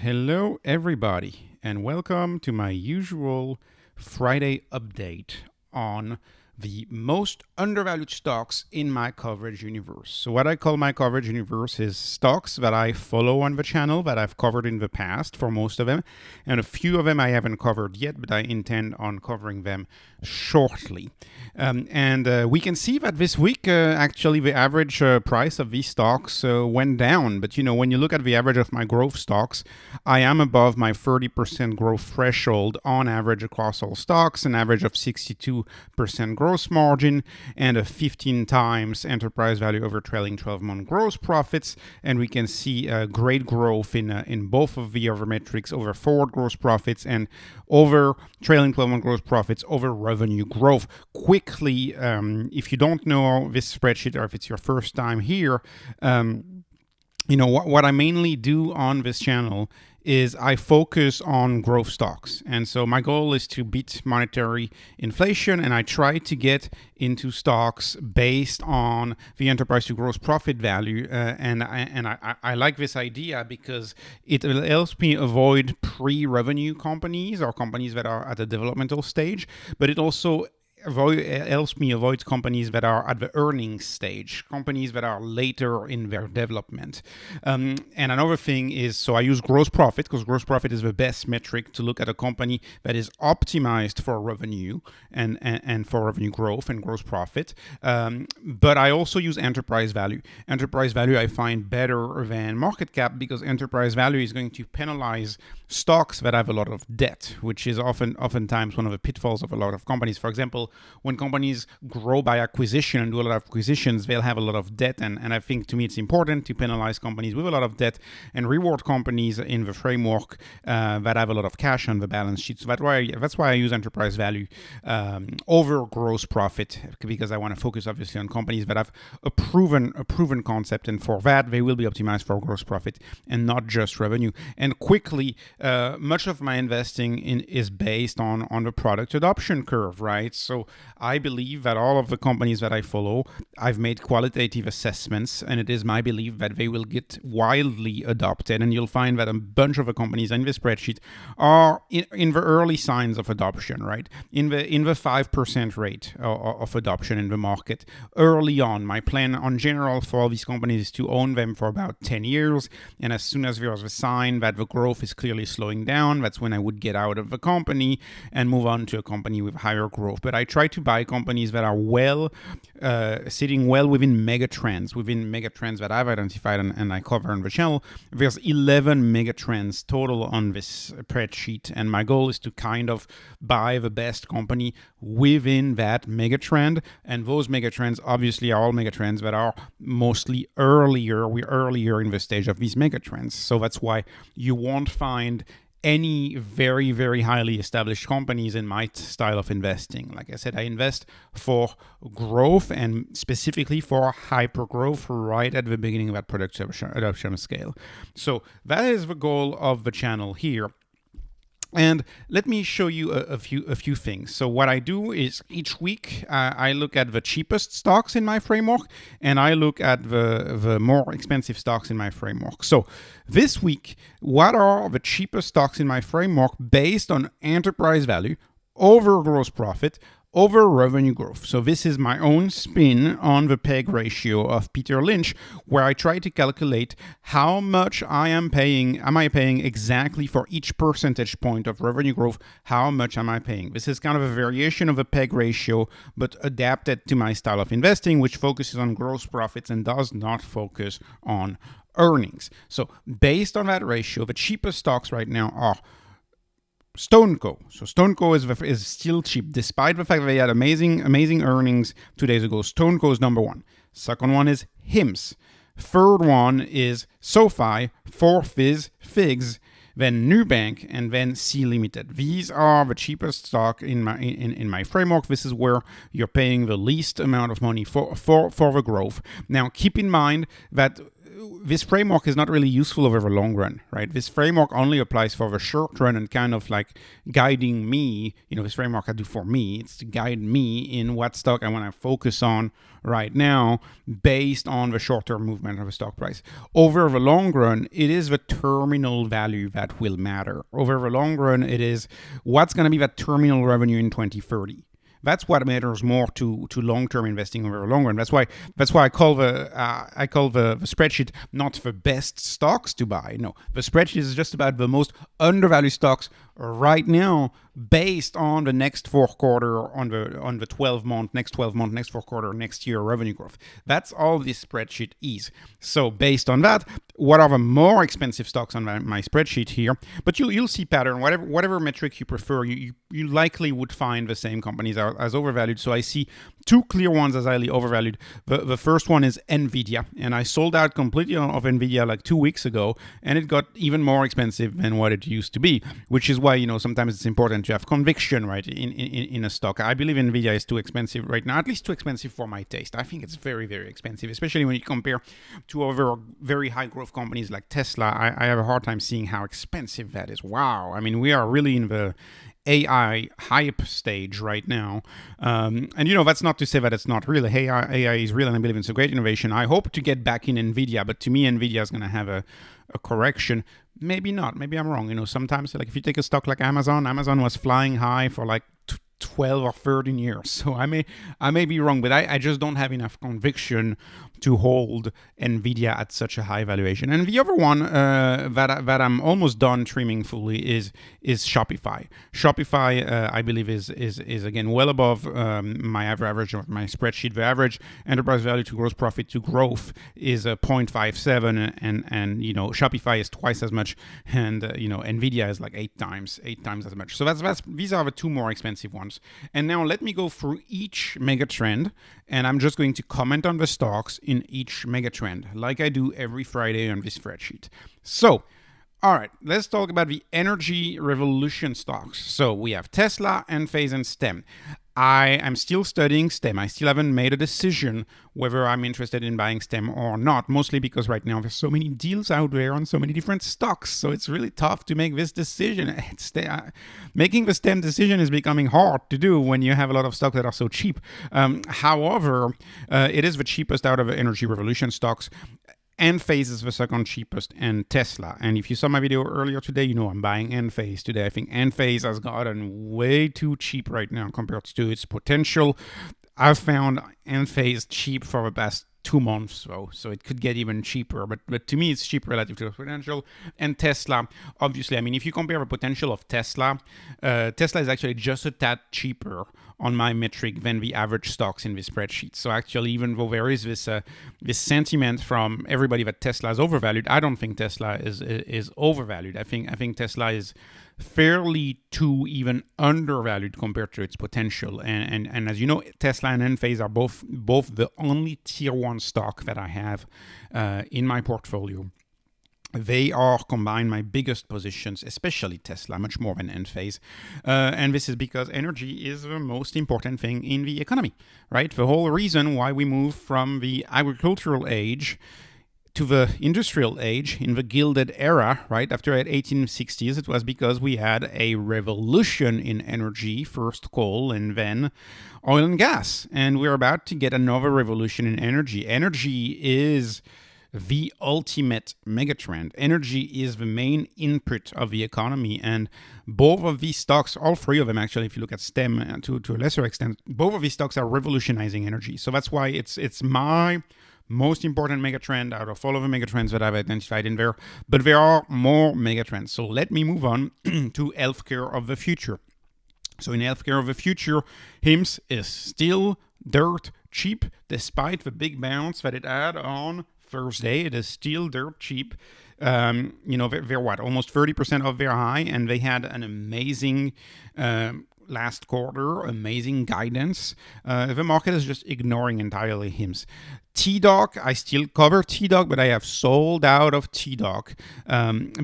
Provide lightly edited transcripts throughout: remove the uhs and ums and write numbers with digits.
Hello, everybody, and welcome to my usual Friday update on the most undervalued stocks in my coverage universe. So what I call my coverage universe is stocks that I follow on the channel that I've covered in the past for most of them, and a few of them I haven't covered yet, but I intend on covering them shortly. We can see that this week, actually, the average price of these stocks went down. But, when you look at the average of my growth stocks, I am above my 30% growth threshold on average across all stocks, an average of 62% gross margin, and a 15 times enterprise value over trailing 12-month gross profits. And we can see great growth in both of the other metrics, over forward gross profits and over trailing 12-month gross profits over revenue growth. Quickly, if you don't know this spreadsheet or if it's your first time here, what I mainly do on this channel is I focus on growth stocks. And so my goal is to beat monetary inflation, and I try to get into stocks based on the enterprise to gross profit value. I like this idea because it helps me avoid pre-revenue companies or companies that are at a developmental stage, but it also helps me avoid companies that are at the earnings stage, companies that are later in their development. And another thing is, so I use gross profit because gross profit is the best metric to look at a company that is optimized for revenue and for revenue growth and gross profit. But I also use enterprise value. Enterprise value I find better than market cap because enterprise value is going to penalize stocks that have a lot of debt, which is oftentimes one of the pitfalls of a lot of companies. For example, when companies grow by acquisition and do a lot of acquisitions, they'll have a lot of debt. And I think, to me, it's important to penalize companies with a lot of debt and reward companies in the framework that have a lot of cash on the balance sheet. So that's why I use enterprise value over gross profit, because I want to focus, obviously, on companies that have a proven concept. And for that, they will be optimized for gross profit and not just revenue. And quickly, much of my investing is based on the product adoption curve, right? So I believe that all of the companies that I follow, I've made qualitative assessments, and it is my belief that they will get wildly adopted. And you'll find that a bunch of the companies in this spreadsheet are in the early signs of adoption, right? In the 5% rate of adoption in the market early on. My plan on general for all these companies is to own them for about 10 years. And as soon as there's a sign that the growth is clearly slowing down, that's when I would get out of the company and move on to a company with higher growth. But I try to buy companies that are sitting well within megatrends that I've identified and I cover on the channel. There's 11 megatrends total on this spreadsheet, and my goal is to kind of buy the best company within that megatrend. And those megatrends obviously are all megatrends that are mostly earlier. We're earlier in the stage of these megatrends. So that's why you won't find any very, very highly established companies in my style of investing. Like I said, I invest for growth and specifically for hyper growth right at the beginning of that product adoption scale. So that is the goal of the channel here. And let me show you a few things. So what I do is each week I look at the cheapest stocks in my framework, and I look at the more expensive stocks in my framework. So this week, what are the cheapest stocks in my framework based on enterprise value over gross profit over revenue growth? So this is my own spin on the PEG ratio of Peter Lynch, where I try to calculate how much am I paying exactly for each percentage point of revenue growth, how much am I paying? This is kind of a variation of a PEG ratio, but adapted to my style of investing, which focuses on gross profits and does not focus on earnings. So based on that ratio, the cheapest stocks right now are StoneCo. So StoneCo is still cheap, despite the fact that they had amazing earnings 2 days ago. StoneCo is number one. Second one is HIMS. Third one is SoFi. Fourth is FIGS. Then Nubank, and then C Limited. These are the cheapest stock in my framework. This is where you're paying the least amount of money for the growth. Now, keep in mind that this framework is not really useful over the long run, right? This framework only applies for the short run and kind of like guiding me. This framework I do for me, it's to guide me in what stock I want to focus on right now based on the short-term movement of the stock price. Over the long run, it is the terminal value that will matter. Over the long run, it is what's going to be that terminal revenue in 2030. That's what matters more to long-term investing over the long run. That's why I call the spreadsheet not the best stocks to buy. No, the spreadsheet is just about the most undervalued stocks right now, based on the next fourth quarter, on the 12-month, next 12-month, next fourth quarter, next year revenue growth. That's all this spreadsheet is. So based on that, what are the more expensive stocks on my spreadsheet here? But you'll see pattern. Whatever metric you prefer, you likely would find the same companies as overvalued. So I see two clear ones as highly overvalued. The first one is Nvidia, and I sold out completely of Nvidia like 2 weeks ago, and it got even more expensive than what it used to be, which is why sometimes it's important to have conviction, right, in a stock. I believe Nvidia is too expensive right now, at least too expensive for my taste. I think it's very, very expensive, especially when you compare to other very high growth companies like Tesla. I have a hard time seeing how expensive that is. Wow. I mean, we are really in the AI hype stage right now. And that's not to say that it's not real. AI is real, and I believe it's a great innovation. I hope to get back in Nvidia, but to me, Nvidia is going to have a correction. Maybe not. Maybe I'm wrong. Sometimes, like if you take a stock like Amazon was flying high for like 12 or 13 years. So I may be wrong, but I just don't have enough conviction to hold Nvidia at such a high valuation. And the other one that I'm almost done trimming fully is Shopify. Shopify, I believe, is again well above my average of my spreadsheet. The average enterprise value to gross profit to growth is 0.57, and Shopify is twice as much, and Nvidia is like eight times as much. So these are the two more expensive ones. And now let me go through each mega trend, and I'm just going to comment on the stocks in each mega trend, like I do every Friday on this spreadsheet. So, all right, let's talk about the energy revolution stocks. So we have Tesla, Enphase, and STEM. I am still studying STEM. I still haven't made a decision whether I'm interested in buying STEM or not, mostly because right now there's so many deals out there on so many different stocks. So it's really tough to make this decision. Making the STEM decision is becoming hard to do when you have a lot of stocks that are so cheap. However, it is the cheapest out of the energy revolution stocks. Enphase is the second cheapest, and Tesla. And if you saw my video earlier today, I'm buying Enphase today. I think Enphase has gotten way too cheap right now compared to its potential. I've found Enphase cheap for the past 2 months, so it could get even cheaper. But to me, it's cheap relative to the potential. And Tesla, obviously, I mean, if you compare the potential of Tesla, Tesla is actually just a tad cheaper on my metric than the average stocks in this spreadsheet. So actually, even though there is this sentiment from everybody that Tesla is overvalued, I don't think Tesla is overvalued. I think Tesla is fairly too even undervalued compared to its potential. And as you know, Tesla and Enphase are both the only tier 1 stock that I have in my portfolio. They are combined my biggest positions, especially Tesla, much more than Enphase. And this is because energy is the most important thing in the economy, right? The whole reason why we moved from the agricultural age to the industrial age in the Gilded Era, right? After the 1860s, it was because we had a revolution in energy, first coal and then oil and gas. And we're about to get another revolution in energy. Energy is the ultimate megatrend. Energy is the main input of the economy, and both of these stocks, all three of them actually, if you look at STEM to a lesser extent, both of these stocks are revolutionizing energy. So that's why it's my most important megatrend out of all of the megatrends that I've identified in there. But there are more megatrends. So let me move on to healthcare of the future. So in healthcare of the future, HIMSS is still dirt cheap despite the big bounce that it had on Thursday. It is still dirt cheap. They're almost 30% of their high, and they had an amazing last quarter, amazing guidance. The market is just ignoring entirely HIMSS. TDOC, I still cover TDOC, but I have sold out of TDOC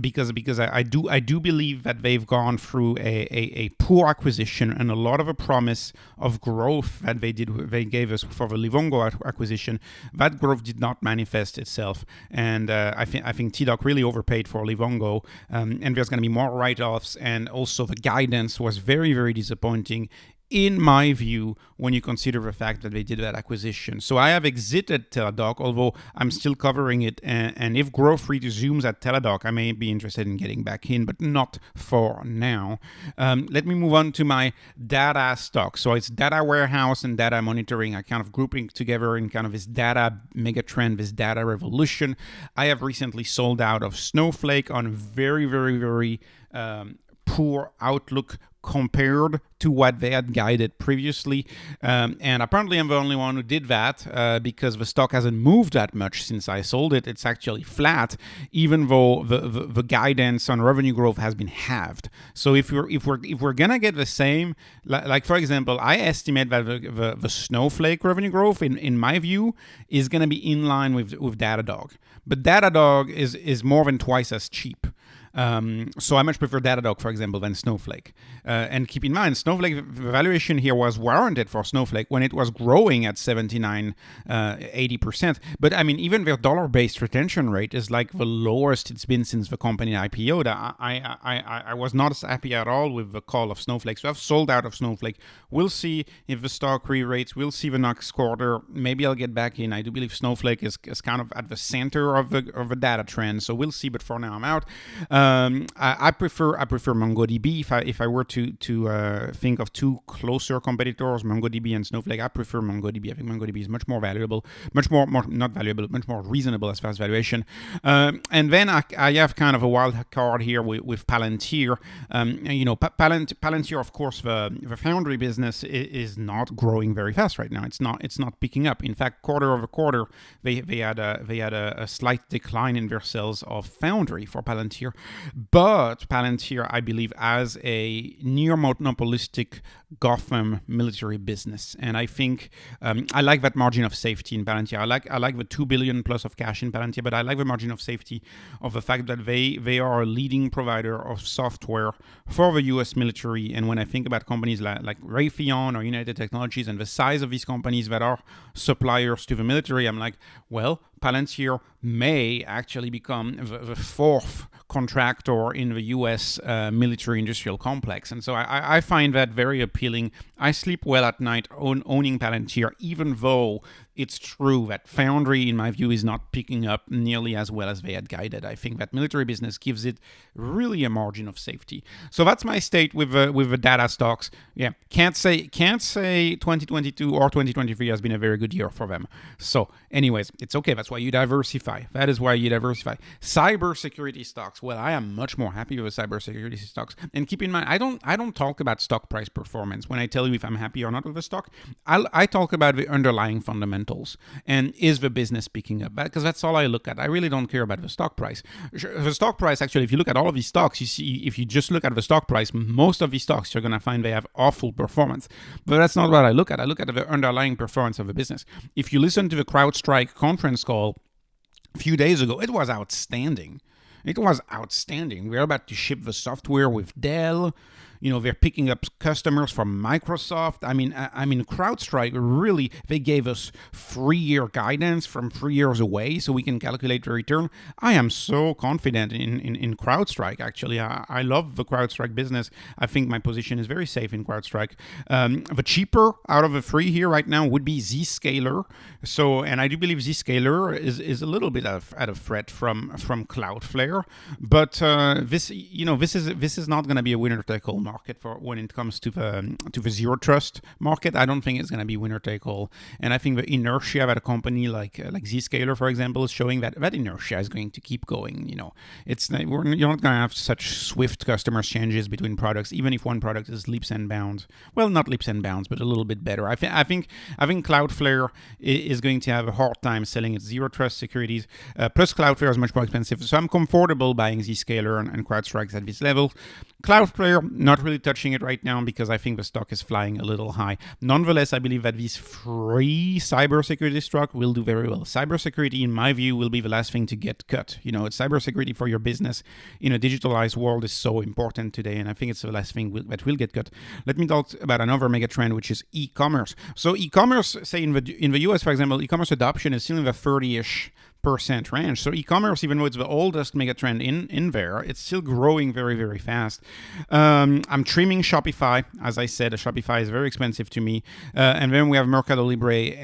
because I do believe that they've gone through a poor acquisition and a lot of a promise of growth that they gave us for the Livongo acquisition. That growth did not manifest itself, and I think TDOC really overpaid for Livongo, and there's going to be more write-offs, and also the guidance was very, very disappointing, in my view, when you consider the fact that they did that acquisition. So I have exited Teladoc, although I'm still covering it. And if growth resumes at Teladoc, I may be interested in getting back in, but not for now. Let me move on to my data stock. So it's data warehouse and data monitoring. I kind of grouping together in kind of this data megatrend, this data revolution. I have recently sold out of Snowflake on very, very, very poor outlook compared to what they had guided previously. And apparently I'm the only one who did that because the stock hasn't moved that much since I sold it. It's actually flat, even though the guidance on revenue growth has been halved. So if we're gonna get the same, like for example, I estimate that the Snowflake revenue growth, in my view, is gonna be in line with Datadog. But Datadog is more than twice as cheap. So I much prefer Datadog, for example, than Snowflake. And keep in mind, Snowflake valuation here was warranted for Snowflake when it was growing at 79, 80%. But I mean, even their dollar-based retention rate is like the lowest it's been since the company IPO'd. I was not as happy at all with the call of Snowflake. So I've sold out of Snowflake. We'll see if the stock re-rates. We'll see the next quarter. Maybe I'll get back in. I do believe Snowflake is kind of at the center of the data trend. So we'll see. But for now, I'm out. I prefer MongoDB. If I were to think of two closer competitors, MongoDB and Snowflake, I prefer MongoDB. I think MongoDB is much more valuable, much more not valuable, much more reasonable as far as valuation. And then I have kind of a wild card here with Palantir. Palantir, of course, the foundry business is not growing very fast right now. It's not picking up. In fact, quarter over quarter, they had a slight decline in their sales of foundry for Palantir. But Palantir, I believe, as a near monopolistic Gotham military business, and I think I like that margin of safety in Palantir. I like the $2 billion plus of cash in Palantir, but I like the margin of safety of the fact that they are a leading provider of software for the U.S. military. And when I think about companies like Raytheon or United Technologies and the size of these companies that are suppliers to the military, I'm like, well, Palantir may actually become the fourth contractor in the U.S. military industrial complex. And so I find that very appealing. I sleep well at night owning Palantir, even though it's true that foundry, in my view, is not picking up nearly as well as they had guided. I think that military business gives it really a margin of safety. So that's my state with the data stocks. Yeah, can't say 2022 or 2023 has been a very good year for them. So anyways, it's okay. That's why you diversify. That is why you diversify. Cybersecurity stocks. Well, I am much more happy with cybersecurity stocks. And keep in mind, I don't talk about stock price performance when I tell you if I'm happy or not with a stock. I talk about the underlying fundamentals. And is the business picking up? Because that's all I look at. I really don't care about the stock price. The stock price, actually, if you look at all of these stocks, you see, if you just look at the stock price, most of these stocks, you're going to find they have awful performance. But that's not what I look at. I look at the underlying performance of the business. If you listen to the CrowdStrike conference call a few days ago, it was outstanding. It was outstanding. We're about to ship the software with Dell. They're picking up customers from Microsoft. I mean, CrowdStrike really, they gave us 3-year guidance from 3 years away so we can calculate the return. I am so confident in CrowdStrike, actually. I love the CrowdStrike business. I think my position is very safe in CrowdStrike. The cheaper out of the three here right now would be Zscaler. So, and I do believe Zscaler is a little bit at a threat from Cloudflare. But this is not going to be a winner-take-all market for when it comes to the zero trust market. I don't think it's going to be winner take all, and I think the inertia that a company like Zscaler, for example, is showing that inertia is going to keep going. You're not going to have such swift customer changes between products, even if one product is leaps and bounds. Well, not leaps and bounds, but a little bit better. I think Cloudflare is going to have a hard time selling its zero trust securities. Plus, Cloudflare is much more expensive, so I'm comfortable buying Zscaler and CrowdStrike at this level. Cloudflare, not not really touching it right now because I think the stock is flying a little high. Nonetheless, I believe that these three cybersecurity stocks will do very well. Cybersecurity, in my view, will be the last thing to get cut. You know, cybersecurity for your business in a digitalized world is so important today, and I think it's the last thing that will get cut. Let me talk about another mega trend, which is e-commerce. So e-commerce, say in the US, for example, e-commerce adoption is still in the 30-ish% range. So e-commerce, even though it's the oldest mega trend in there, it's still growing very, very fast. I'm trimming Shopify. As I said, Shopify is very expensive to me. And then we have MercadoLibre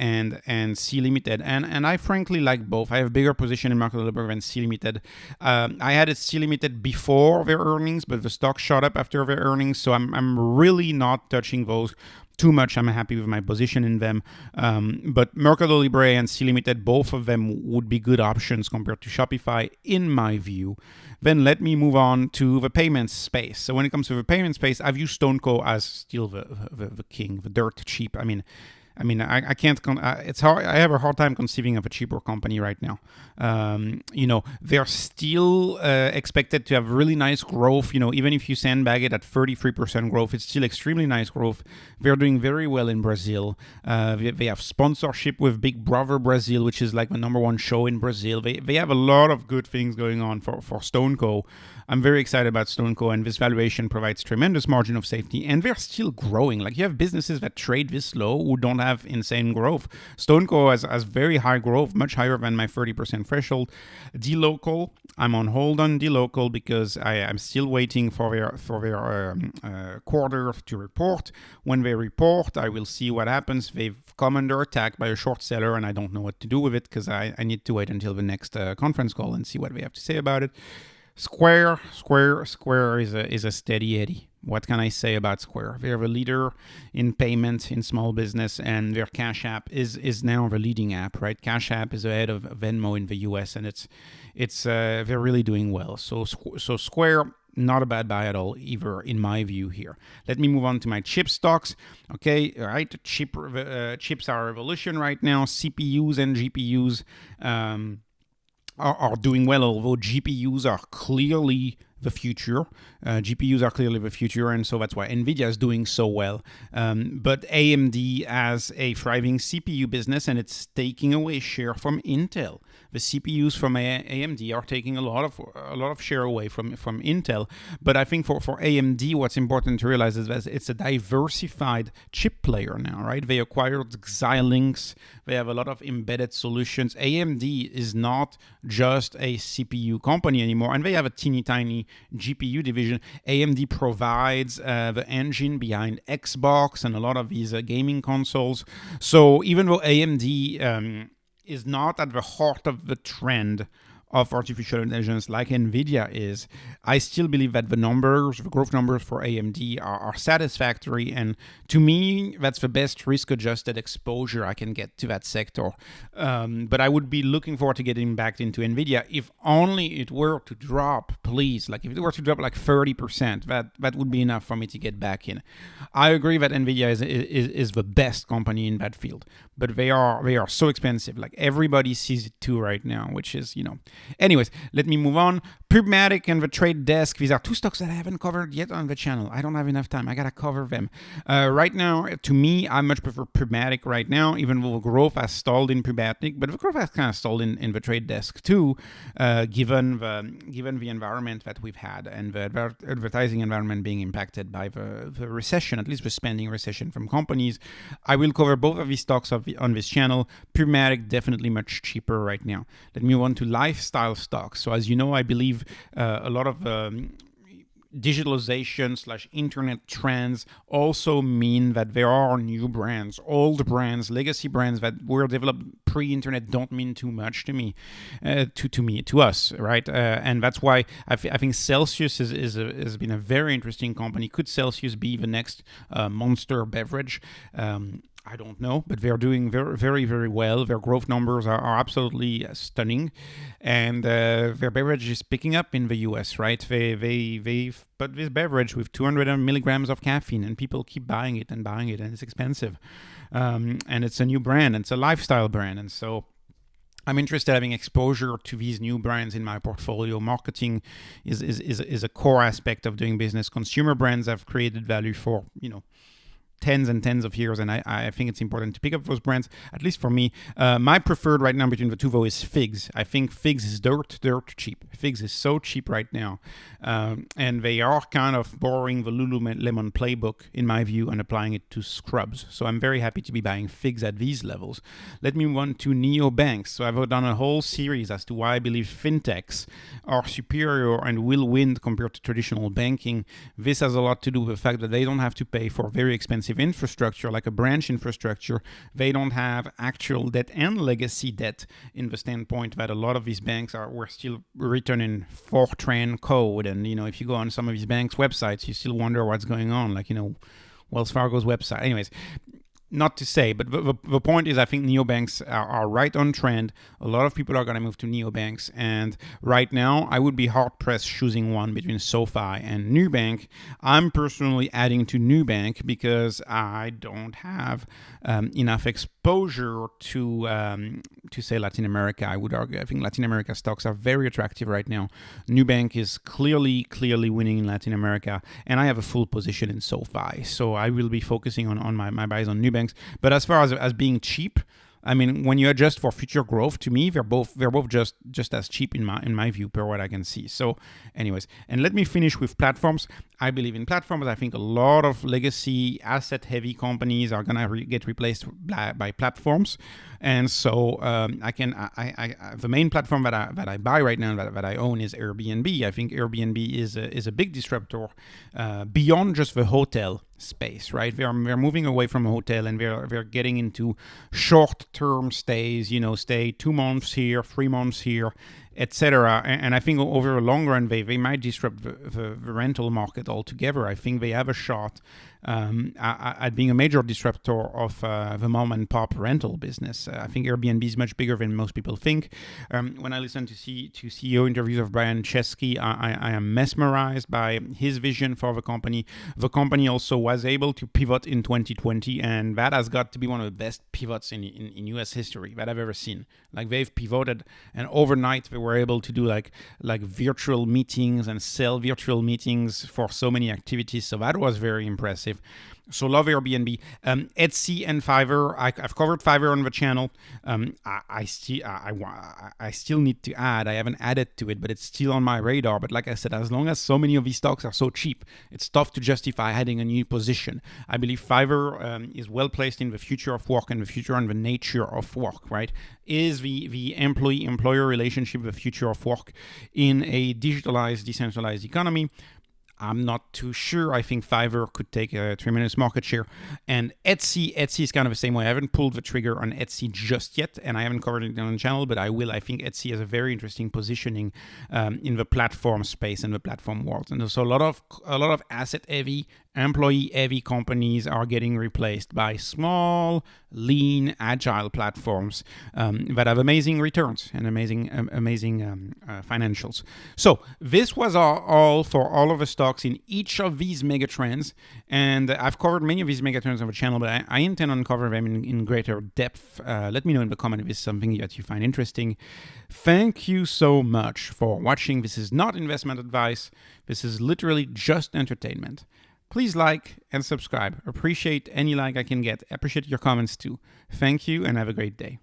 and C Limited. And I frankly like both. I have a bigger position in MercadoLibre than C Limited. I had it C Limited before their earnings, but the stock shot up after their earnings. So I'm really not touching those too much. I'm happy with my position in them. But MercadoLibre and C Limited, both of them would be good options compared to Shopify, in my view. Then let me move on to the payments space. So when it comes to the payment space, I've used StoneCo as still the king, the dirt cheap. I can't. It's hard. I have a hard time conceiving of a cheaper company right now. They're still expected to have really nice growth. You know, even if you sandbag it at 33% growth, it's still extremely nice growth. They're doing very well in Brazil. They have sponsorship with Big Brother Brazil, which is like the #1 show in Brazil. They have a lot of good things going on for StoneCo. I'm very excited about StoneCo, and this valuation provides tremendous margin of safety, and they're still growing. Like, you have businesses that trade this low who don't have insane growth. StoneCo has very high growth, much higher than my 30% threshold. DLocal, I'm on hold on DLocal because I'm still waiting for their quarter to report. When they report, I will see what happens. They've come under attack by a short seller, and I don't know what to do with it because I need to wait until the next conference call and see what they have to say about it. Square is a steady Eddie. What can I say about Square? They're the leader in payment in small business, and their Cash App is now the leading app, right? Cash App is ahead of Venmo in the US, and they're really doing well. So Square, not a bad buy at all either, in my view here. Let me move on to my chip stocks. Okay, all right. Chips are revolution right now. CPUs and GPUs are doing well, although GPUs are clearly the future. GPUs are clearly the future, and so that's why Nvidia is doing so well. But AMD has a thriving CPU business, and it's taking away share from Intel. The CPUs from AMD are taking a lot of share away from Intel. But I think for AMD, what's important to realize is that it's a diversified chip player now, right? They acquired Xilinx. They have a lot of embedded solutions. AMD is not just a CPU company anymore, and they have a teeny tiny GPU division. AMD provides the engine behind Xbox and a lot of these gaming consoles. So even though AMD is not at the heart of the trend of artificial intelligence like Nvidia is, I still believe that the growth numbers for AMD are satisfactory, and to me, that's the best risk-adjusted exposure I can get to that sector. But I would be looking forward to getting back into Nvidia if only it were to drop, please. Like, if it were to drop like 30%, that would be enough for me to get back in. I agree that Nvidia is the best company in that field, but they are so expensive. Like, everybody sees it too right now, which is, Anyways, let me move on. Pubmatic and the Trade Desk. These are two stocks that I haven't covered yet on the channel. I don't have enough time. I gotta cover them. Right now, to me, I much prefer Pubmatic right now, even though the growth has stalled in Pubmatic, but the growth has kind of stalled in the Trade Desk too, given the environment that we've had and the advertising environment being impacted by the recession, at least the spending recession from companies. I will cover both of these stocks on this channel. Pubmatic definitely much cheaper right now. Let me move on to lifestyle stocks. So as you know, I believe a lot of digitalization/internet trends also mean that there are new brands, old brands, legacy brands that were developed pre-internet don't mean too much to me, to us, right? And that's why I think Celsius has been a very interesting company. Could Celsius be the next Monster beverage? I don't know, but they're doing very, very, very well. Their growth numbers are absolutely stunning, and their beverage is picking up in the US, right? They've put this beverage with 200 milligrams of caffeine, and people keep buying it, and it's expensive. And it's a new brand, and it's a lifestyle brand, and so I'm interested in having exposure to these new brands in my portfolio. Marketing is a core aspect of doing business. Consumer brands have created value for, tens and tens of years, and I think it's important to pick up those brands, at least for me. My preferred right now between the two, though, is Figs. I think Figs is dirt cheap. Figs is so cheap right now, and they are kind of borrowing the Lululemon playbook, in my view, and applying it to scrubs. So I'm very happy to be buying Figs at these levels. Let me move on to Neobanks. So I've done a whole series as to why I believe fintechs are superior and will win compared to traditional banking. This has a lot to do with the fact that they don't have to pay for very expensive infrastructure like a branch infrastructure. They don't have actual debt and legacy debt, in the standpoint that a lot of these banks were still written in Fortran code. And if you go on some of these banks' websites, you still wonder what's going on, like Wells Fargo's website. Anyways, not to say, but the point is, I think neobanks are right on trend. A lot of people are going to move to neobanks, and right now I would be hard pressed choosing one between SoFi and Nubank. I'm personally adding to Nubank because I don't have enough exposure to say Latin America. I would argue I think Latin America stocks are very attractive right now. Nubank is clearly winning in Latin America, and I have a full position in SoFi, so I will be focusing on my buys on Nubank. But as far as being cheap, I mean, when you adjust for future growth, to me, they're both just as cheap in my view, per what I can see. So, anyways, and let me finish with platforms. I believe in platforms. I think a lot of legacy asset-heavy companies are gonna get replaced by platforms, and so the main platform that I buy right now that I own is Airbnb. I think Airbnb is a big disruptor beyond just the hotel space, right? They're moving away from a hotel and they're getting into short-term stays. Stay 2 months here, 3 months here, etc. And I think over a long run, they might disrupt the rental market altogether. I think they have a shot at being a major disruptor of the mom and pop rental business. I think Airbnb is much bigger than most people think. When I listen to CEO interviews of Brian Chesky, I am mesmerized by his vision for the company. The company also was able to pivot in 2020, and that has got to be one of the best pivots in US history that I've ever seen. Like, they've pivoted, and overnight they were able to do like virtual meetings and sell virtual meetings for so many activities. So that was very impressive. So love Airbnb. Etsy and Fiverr. I've covered Fiverr on the channel. I still need to add. I haven't added to it, but it's still on my radar. But like I said, as long as so many of these stocks are so cheap, it's tough to justify adding a new position. I believe Fiverr is well placed in the future of work and the future and the nature of work, right? Is the employee-employer relationship the future of work in a digitalized, decentralized economy? I'm not too sure. I think Fiverr could take a tremendous market share. And Etsy is kind of the same way. I haven't pulled the trigger on Etsy just yet, and I haven't covered it on the channel, but I will. I think Etsy has a very interesting positioning in the platform space and the platform world. And so a lot of asset-heavy, employee-heavy companies are getting replaced by small, lean, agile platforms that have amazing returns and amazing financials. So this was all for all of the stocks in each of these megatrends, and I've covered many of these megatrends on the channel, but I intend on covering them in greater depth. Let me know in the comment if this is something that you find interesting. Thank you so much for watching. This is not investment advice. This is literally just entertainment. Please like and subscribe. Appreciate any like I can get. Appreciate your comments too. Thank you and have a great day.